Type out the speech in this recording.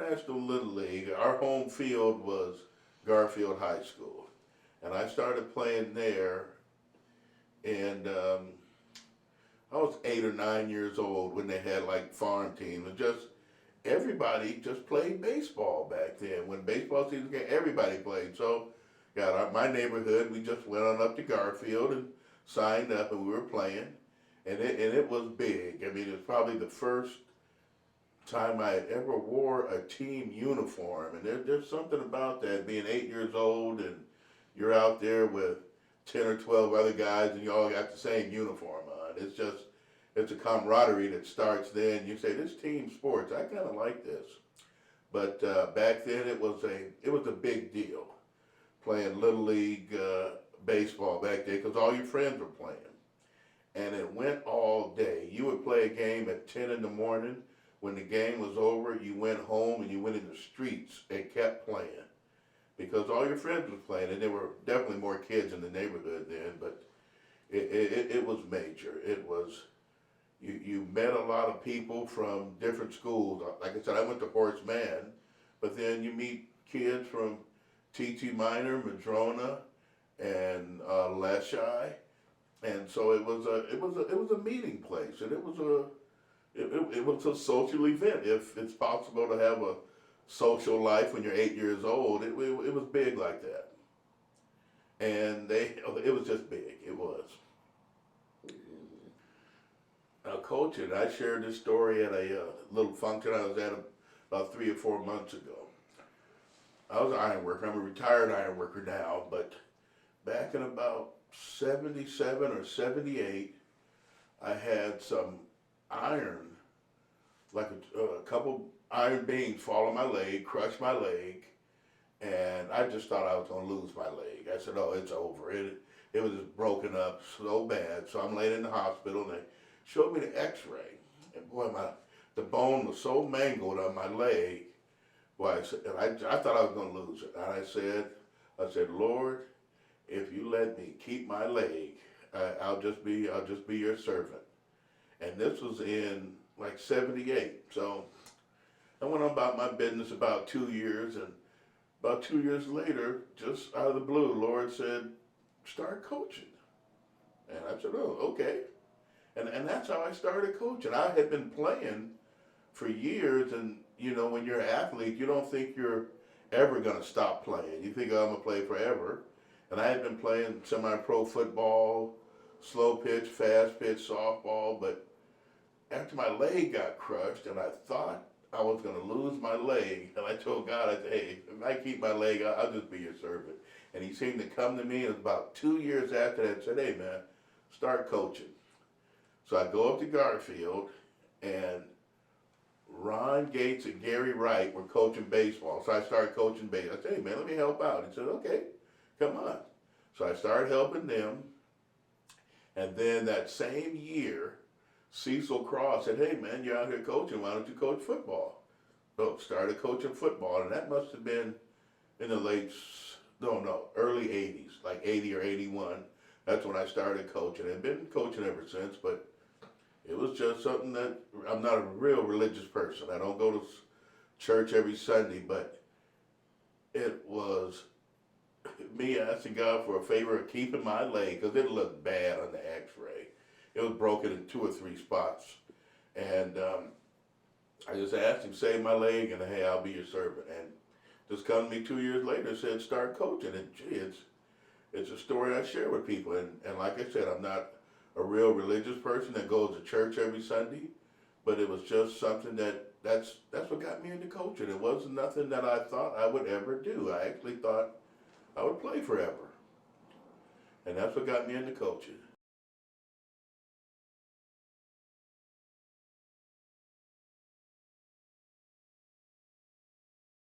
National Little League, our home field was Garfield High School. And I started playing there, and I was 8 or 9 years old when they had like farm teams. And just everybody just played baseball back then. When baseball season came, everybody played. So, my neighborhood, we just went on up to Garfield and signed up, and we were playing. And it was big. I mean, it was probably the first time I had ever wore a team uniform. And there's something about that, being 8 years old and you're out there with 10 or 12 other guys and you all got the same uniform on. It's a camaraderie that starts then. You say, this team sports, I kind of like this. But back then it was a big deal playing Little League baseball back then because all your friends were playing. And it went all day. You would play a game at 10 in the morning. When the game was over, you went home and you went in the streets and kept playing because all your friends were playing, and there were definitely more kids in the neighborhood then, but it was major. It was, you met a lot of people from different schools. Like I said, I went to Horace Mann, but then you meet kids from T.T. Minor, Madrona, and Leschi, and so it was a meeting place, and it was a social event. If it's possible to have a social life when you're 8 years old, it was big like that. And it was just big. It was. Now, coaching, I shared this story at a little function I was at about 3 or 4 months ago. I was an iron worker. I'm a retired iron worker now, but back in about 77 or 78, I had some iron, like a couple iron beams fall on my leg, crush my leg, and I just thought I was going to lose my leg. I said, oh, it's over. It was just broken up so bad. So I'm laid in the hospital, and they showed me the x-ray. And boy, the bone was so mangled on my leg. Boy, I thought I was going to lose it. And I said, Lord, if you let me keep my leg, I'll just be your servant. And this was in like 78. So I went on about my business about 2 years, and about 2 years later, just out of the blue, the Lord said, start coaching. And I said, oh, okay. And that's how I started coaching. I had been playing for years, and you know, when you're an athlete, you don't think you're ever going to stop playing. You think, oh, I'm going to play forever. And I had been playing semi-pro football, slow pitch, fast pitch, softball, but after my leg got crushed and I thought I was going to lose my leg, and I told God, I said, hey, if I keep my leg, I'll just be your servant. And he seemed to come to me, and about 2 years after that, said, hey man, start coaching. So I go up to Garfield, and Ron Gates and Gary Wright were coaching baseball. So I started coaching baseball. I said, hey man, let me help out. He said, okay, come on. So I started helping them. And then that same year, Cecil Cross said, hey man, you're out here coaching, why don't you coach football? So started coaching football, and that must have been in the early 80s, like 80 or 81. That's when I started coaching. I've been coaching ever since, but it was just something that, I'm not a real religious person. I don't go to church every Sunday, but it was me asking God for a favor of keeping my leg, because it looked bad on the x-ray. It was broken in 2 or 3 spots. And I just asked him, save my leg, and hey, I'll be your servant. And just come to me 2 years later and said, start coaching. And gee, it's a story I share with people. And like I said, I'm not a real religious person that goes to church every Sunday, but it was just something that's what got me into coaching. It wasn't nothing that I thought I would ever do. I actually thought I would play forever. And that's what got me into coaching.